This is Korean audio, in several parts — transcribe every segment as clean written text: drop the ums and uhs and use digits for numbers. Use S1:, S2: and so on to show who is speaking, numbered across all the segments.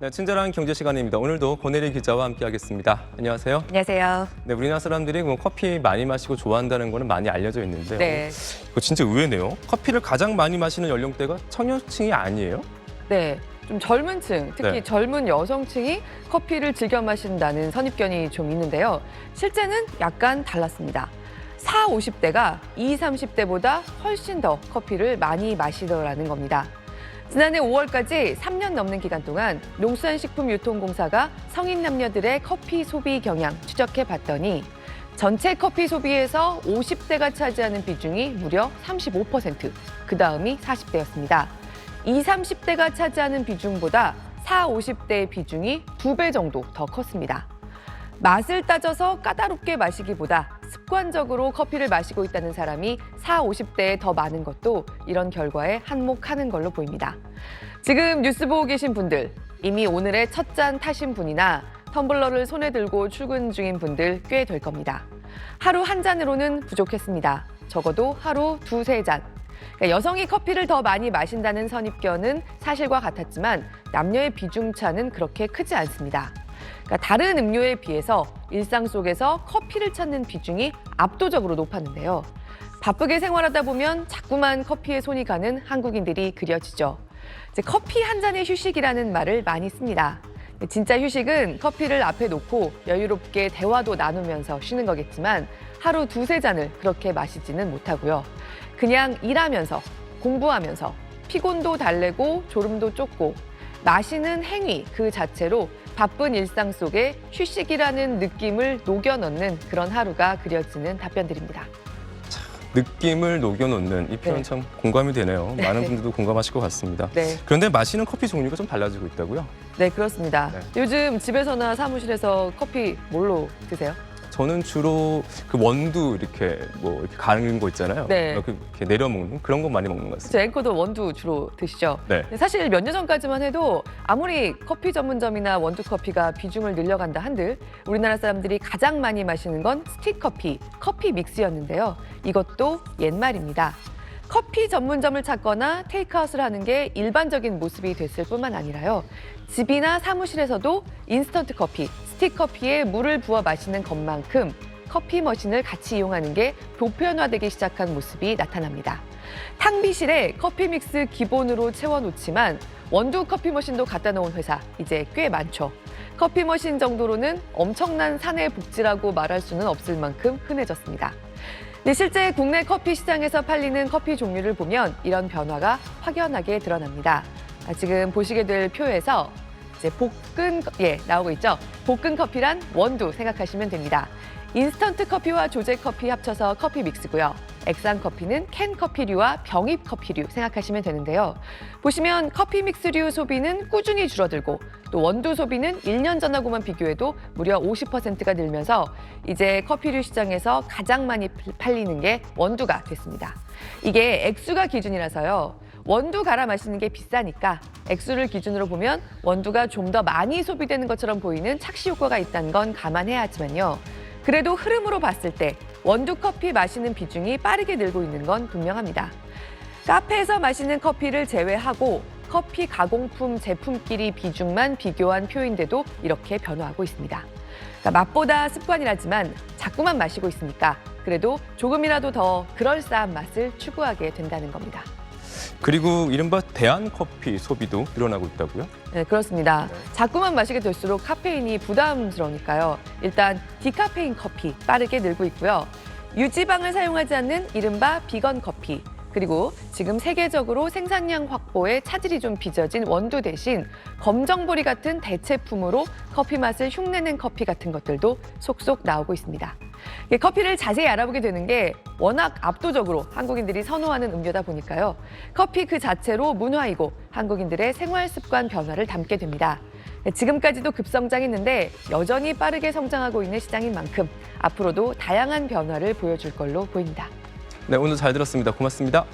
S1: 네, 친절한 경제 시간입니다. 오늘도 권혜리 기자와 함께하겠습니다. 안녕하세요.
S2: 안녕하세요.
S1: 네, 우리나라 사람들이 커피 많이 마시고 좋아한다는 거는 많이 알려져 있는데요.
S2: 네.
S1: 이거 진짜 의외네요. 커피를 가장 많이 마시는 연령대가 청년층이 아니에요?
S2: 네. 좀 젊은 층, 특히
S1: 네.
S2: 젊은 여성층이 커피를 즐겨 마신다는 선입견이 좀 있는데요. 실제는 약간 달랐습니다. 40, 50대가 20, 30대보다 훨씬 더 커피를 많이 마시더라는 겁니다. 지난해 5월까지 3년 넘는 기간 동안 농수산식품유통공사가 성인 남녀들의 커피 소비 경향 추적해 봤더니 전체 커피 소비에서 50대가 차지하는 비중이 무려 35%, 그 다음이 40대였습니다. 20, 30대가 차지하는 비중보다 40, 50대의 비중이 2배 정도 더 컸습니다. 맛을 따져서 까다롭게 마시기보다 습관적으로 커피를 마시고 있다는 사람이 40, 50대에 더 많은 것도 이런 결과에 한몫하는 걸로 보입니다. 지금 뉴스 보고 계신 분들, 이미 오늘의 첫 잔 타신 분이나 텀블러를 손에 들고 출근 중인 분들 꽤 될 겁니다. 하루 한 잔으로는 부족했습니다. 적어도 하루 2, 3잔. 여성이 커피를 더 많이 마신다는 선입견은 사실과 같았지만 남녀의 비중차는 그렇게 크지 않습니다. 다른 음료에 비해서 일상 속에서 커피를 찾는 비중이 압도적으로 높았는데요. 바쁘게 생활하다 보면 자꾸만 커피에 손이 가는 한국인들이 그려지죠. 이제 커피 한 잔의 휴식이라는 말을 많이 씁니다. 진짜 휴식은 커피를 앞에 놓고 여유롭게 대화도 나누면서 쉬는 거겠지만 하루 2, 3잔을 그렇게 마시지는 못하고요. 그냥 일하면서, 공부하면서 피곤도 달래고 졸음도 쫓고 마시는 행위 그 자체로 바쁜 일상 속에 휴식이라는 느낌을 녹여 넣는 그런 하루가 그려지는 답변들입니다.
S1: 느낌을 녹여놓는 이 표현
S2: 네.
S1: 참 공감이 되네요.
S2: 네.
S1: 많은 분들도 공감하실 것 같습니다.
S2: 네.
S1: 그런데 마시는 커피 종류가 좀 달라지고 있다고요?
S2: 네, 그렇습니다.
S1: 네.
S2: 요즘 집에서나 사무실에서 커피 뭘로 드세요?
S1: 저는 주로 그 원두 이렇게 이렇게 가는 거 있잖아요.
S2: 네.
S1: 이렇게 내려 먹는 그런 거 많이 먹는 것 같습니다.
S2: 제 앵커도 원두 주로 드시죠?
S1: 네.
S2: 사실 몇 년 전까지만 해도 아무리 커피 전문점이나 원두 커피가 비중을 늘려간다 한들 우리나라 사람들이 가장 많이 마시는 건 스틱 커피, 커피 믹스였는데요. 이것도 옛말입니다. 커피 전문점을 찾거나 테이크아웃을 하는 게 일반적인 모습이 됐을 뿐만 아니라요. 집이나 사무실에서도 인스턴트 커피, 스틱 커피에 물을 부어 마시는 것만큼 커피 머신을 같이 이용하는 게 보편화되기 시작한 모습이 나타납니다. 탕비실에 커피 믹스 기본으로 채워놓지만 원두 커피 머신도 갖다 놓은 회사 이제 꽤 많죠. 커피 머신 정도로는 엄청난 사내 복지라고 말할 수는 없을 만큼 흔해졌습니다. 네, 실제 국내 커피 시장에서 팔리는 커피 종류를 보면 이런 변화가 확연하게 드러납니다. 지금 보시게 될 표에서 이제 나오고 있죠. 볶은 커피란 원두 생각하시면 됩니다. 인스턴트 커피와 조제 커피 합쳐서 커피 믹스고요. 액상 커피는 캔 커피류와 병입 커피류 생각하시면 되는데요. 보시면 커피 믹스류 소비는 꾸준히 줄어들고 또 원두 소비는 1년 전하고만 비교해도 무려 50%가 늘면서 이제 커피류 시장에서 가장 많이 팔리는 게 원두가 됐습니다. 이게 액수가 기준이라서요. 원두 갈아 마시는 게 비싸니까 액수를 기준으로 보면 원두가 좀 더 많이 소비되는 것처럼 보이는 착시 효과가 있다는 건 감안해야 하지만요. 그래도 흐름으로 봤을 때 원두 커피 마시는 비중이 빠르게 늘고 있는 건 분명합니다. 카페에서 마시는 커피를 제외하고 커피 가공품 제품끼리 비중만 비교한 표인데도 이렇게 변화하고 있습니다. 맛보다 습관이라지만 자꾸만 마시고 있으니까 그래도 조금이라도 더 그럴싸한 맛을 추구하게 된다는 겁니다.
S1: 그리고 이른바 대안커피 소비도 늘어나고 있다고요?
S2: 네, 그렇습니다. 자꾸만 마시게 될수록 카페인이 부담스러우니까요. 일단 디카페인 커피 빠르게 늘고 있고요. 유지방을 사용하지 않는 이른바 비건 커피, 그리고 지금 세계적으로 생산량 확보에 차질이 좀 빚어진 원두 대신 검정보리 같은 대체품으로 커피 맛을 흉내낸 커피 같은 것들도 속속 나오고 있습니다. 커피를 자세히 알아보게 되는 게 워낙 압도적으로 한국인들이 선호하는 음료다 보니까요. 커피 그 자체로 문화이고 한국인들의 생활 습관 변화를 담게 됩니다. 지금까지도 급성장했는데 여전히 빠르게 성장하고 있는 시장인 만큼 앞으로도 다양한 변화를 보여줄 걸로 보입니다.
S1: 네, 오늘 잘 들었습니다. 고맙습니다.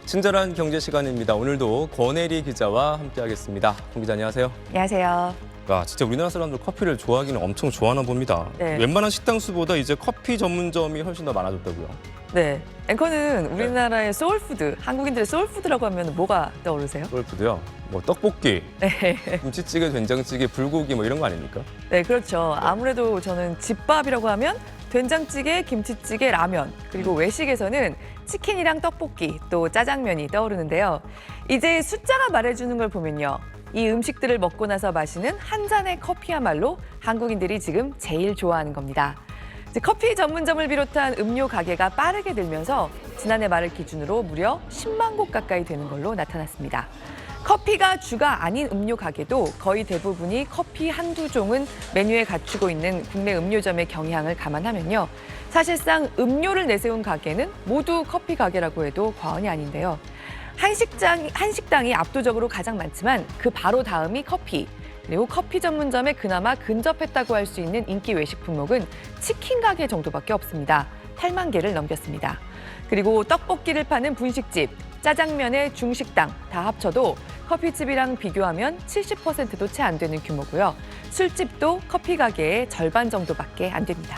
S1: 친절한 경제 시간입니다. 오늘도 권혜리 기자와 함께하겠습니다. 권 기자 안녕하세요.
S2: 안녕하세요.
S1: 아, 진짜 우리나라 사람들 커피를 좋아하기는 엄청 좋아하나 봅니다.
S2: 네.
S1: 웬만한 식당 수보다 이제 커피 전문점이 훨씬 더 많아졌다고요.
S2: 네. 앵커는 우리나라의 소울푸드, 한국인들의 소울푸드라고 하면 뭐가 떠오르세요?
S1: 소울푸드요. 뭐 떡볶이,
S2: 네.
S1: 김치찌개, 된장찌개, 불고기 뭐 이런 거 아닙니까?
S2: 네, 그렇죠. 아무래도 저는 집밥이라고 하면 된장찌개, 김치찌개, 라면, 그리고 외식에서는 치킨이랑 떡볶이, 또 짜장면이 떠오르는데요. 이제 숫자가 말해주는 걸 보면요. 이 음식들을 먹고 나서 마시는 한 잔의 커피야말로 한국인들이 지금 제일 좋아하는 겁니다. 이제 커피 전문점을 비롯한 음료 가게가 빠르게 늘면서 지난해 말을 기준으로 무려 10만 곳 가까이 되는 걸로 나타났습니다. 커피가 주가 아닌 음료 가게도 거의 대부분이 커피 한두 종은 메뉴에 갖추고 있는 국내 음료점의 경향을 감안하면요. 사실상 음료를 내세운 가게는 모두 커피 가게라고 해도 과언이 아닌데요. 한식당이 압도적으로 가장 많지만 그 바로 다음이 커피. 그리고 커피 전문점에 그나마 근접했다고 할 수 있는 인기 외식 품목은 치킨 가게 정도밖에 없습니다. 8만 개를 넘겼습니다. 그리고 떡볶이를 파는 분식집, 짜장면의 중식당 다 합쳐도 커피집이랑 비교하면 70%도 채 안 되는 규모고요. 술집도 커피 가게의 절반 정도밖에 안 됩니다.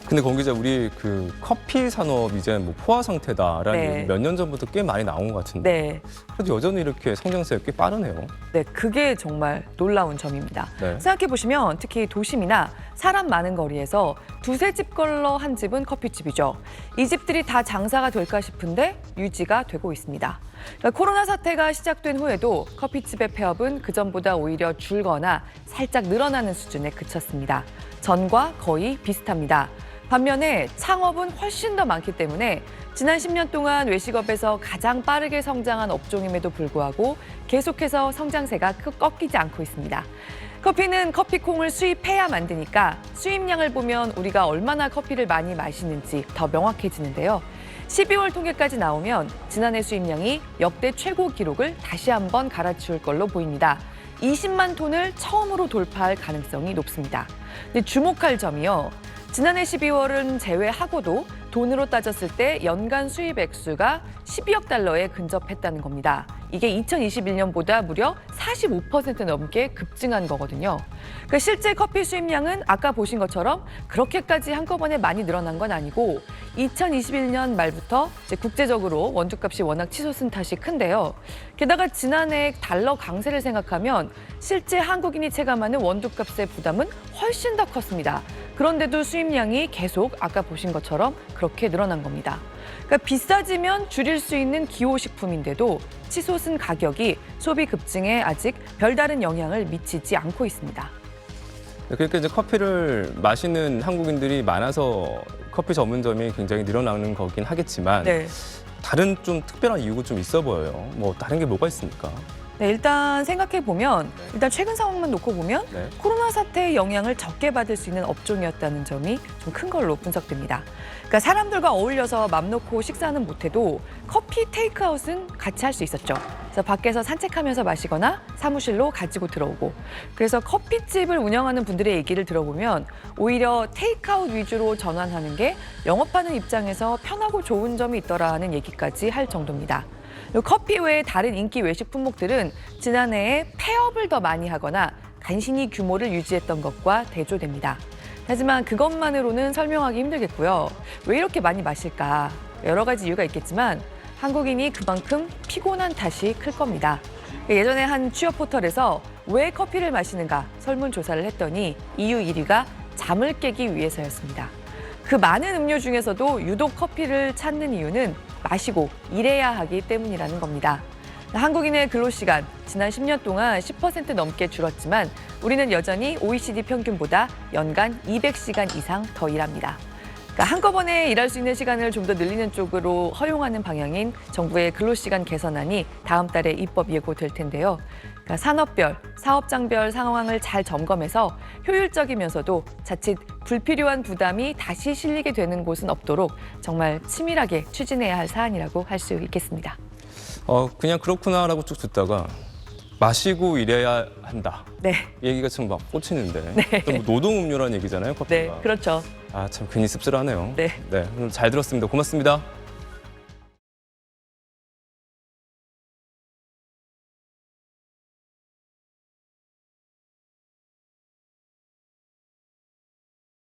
S1: 근데 권 기자, 우리 그 커피 산업 이제 뭐 포화 상태다라는
S2: 네.
S1: 얘기 몇 년 전부터 꽤 많이 나온 것 같은데.
S2: 네,
S1: 그래도 여전히 이렇게 성장세가 꽤 빠르네요.
S2: 네, 그게 정말 놀라운 점입니다.
S1: 네.
S2: 생각해 보시면 특히 도심이나 사람 많은 거리에서 두세 집 걸러 한 집은 커피집이죠. 이 집들이 다 장사가 될까 싶은데 유지가 되고 있습니다. 그러니까 코로나 사태가 시작된 후에도 커피집의 폐업은 그전보다 오히려 줄거나 살짝 늘어나는 수준에 그쳤습니다. 전과 거의 비슷합니다. 반면에 창업은 훨씬 더 많기 때문에 지난 10년 동안 외식업에서 가장 빠르게 성장한 업종임에도 불구하고 계속해서 성장세가 꺾이지 않고 있습니다. 커피는 커피콩을 수입해야 만드니까 수입량을 보면 우리가 얼마나 커피를 많이 마시는지 더 명확해지는데요. 12월 통계까지 나오면 지난해 수입량이 역대 최고 기록을 다시 한번 갈아치울 걸로 보입니다. 20만 톤을 처음으로 돌파할 가능성이 높습니다. 근데 주목할 점이요. 지난해 12월은 제외하고도 돈으로 따졌을 때 연간 수입 액수가 12억 달러에 근접했다는 겁니다. 이게 2021년보다 무려 45% 넘게 급증한 거거든요. 그러니까 실제 커피 수입량은 아까 보신 것처럼 그렇게까지 한꺼번에 많이 늘어난 건 아니고 2021년 말부터 이제 국제적으로 원두값이 워낙 치솟은 탓이 큰데요. 게다가 지난해 달러 강세를 생각하면 실제 한국인이 체감하는 원두값의 부담은 훨씬 더 컸습니다. 그런데도 수입량이 계속 아까 보신 것처럼 그렇게 늘어난 겁니다. 그러니까 비싸지면 줄일 수 있는 기호식품인데도 치솟은 가격이 소비 급증에 아직 별다른 영향을 미치지 않고 있습니다.
S1: 그러니까 이제 커피를 마시는 한국인들이 많아서 커피 전문점이 굉장히 늘어나는 거긴 하겠지만
S2: 네.
S1: 다른 좀 특별한 이유가 좀 있어 보여요. 뭐 다른 게 뭐가 있습니까?
S2: 네, 일단 생각해 보면 일단 최근 상황만 놓고 보면
S1: 네.
S2: 코로나 사태의 영향을 적게 받을 수 있는 업종이었다는 점이 좀 큰 걸로 분석됩니다. 그러니까 사람들과 어울려서 맘 놓고 식사는 못해도 커피 테이크아웃은 같이 할 수 있었죠. 그래서 밖에서 산책하면서 마시거나 사무실로 가지고 들어오고. 그래서 커피집을 운영하는 분들의 얘기를 들어보면 오히려 테이크아웃 위주로 전환하는 게 영업하는 입장에서 편하고 좋은 점이 있더라는 얘기까지 할 정도입니다. 커피 외에 다른 인기 외식 품목들은 지난해에 폐업을 더 많이 하거나 간신히 규모를 유지했던 것과 대조됩니다. 하지만 그것만으로는 설명하기 힘들겠고요. 왜 이렇게 많이 마실까? 여러 가지 이유가 있겠지만 한국인이 그만큼 피곤한 탓이 클 겁니다. 예전에 한 취업 포털에서 왜 커피를 마시는가 설문조사를 했더니 이유 1위가 잠을 깨기 위해서였습니다. 그 많은 음료 중에서도 유독 커피를 찾는 이유는 마시고 일해야 하기 때문이라는 겁니다. 한국인의 근로시간 지난 10년 동안 10% 넘게 줄었지만 우리는 여전히 OECD 평균보다 연간 200시간 이상 더 일합니다. 그러니까 한꺼번에 일할 수 있는 시간을 좀 더 늘리는 쪽으로 허용하는 방향인 정부의 근로시간 개선안이 다음 달에 입법 예고될 텐데요. 그러니까 산업별, 사업장별 상황을 잘 점검해서 효율적이면서도 자칫 불필요한 부담이 다시 실리게 되는 곳은 없도록 정말 치밀하게 추진해야 할 사안이라고 할 수 있겠습니다.
S1: 그냥 그렇구나라고 쭉 듣다가 마시고 일해야 한다.
S2: 네.
S1: 이 얘기가 참 막 꽂히는데.
S2: 네.
S1: 또 노동 음료라는 얘기잖아요, 커피가.
S2: 네, 그렇죠.
S1: 아, 참 괜히 씁쓸하네요.
S2: 네.
S1: 오늘 잘 들었습니다. 고맙습니다.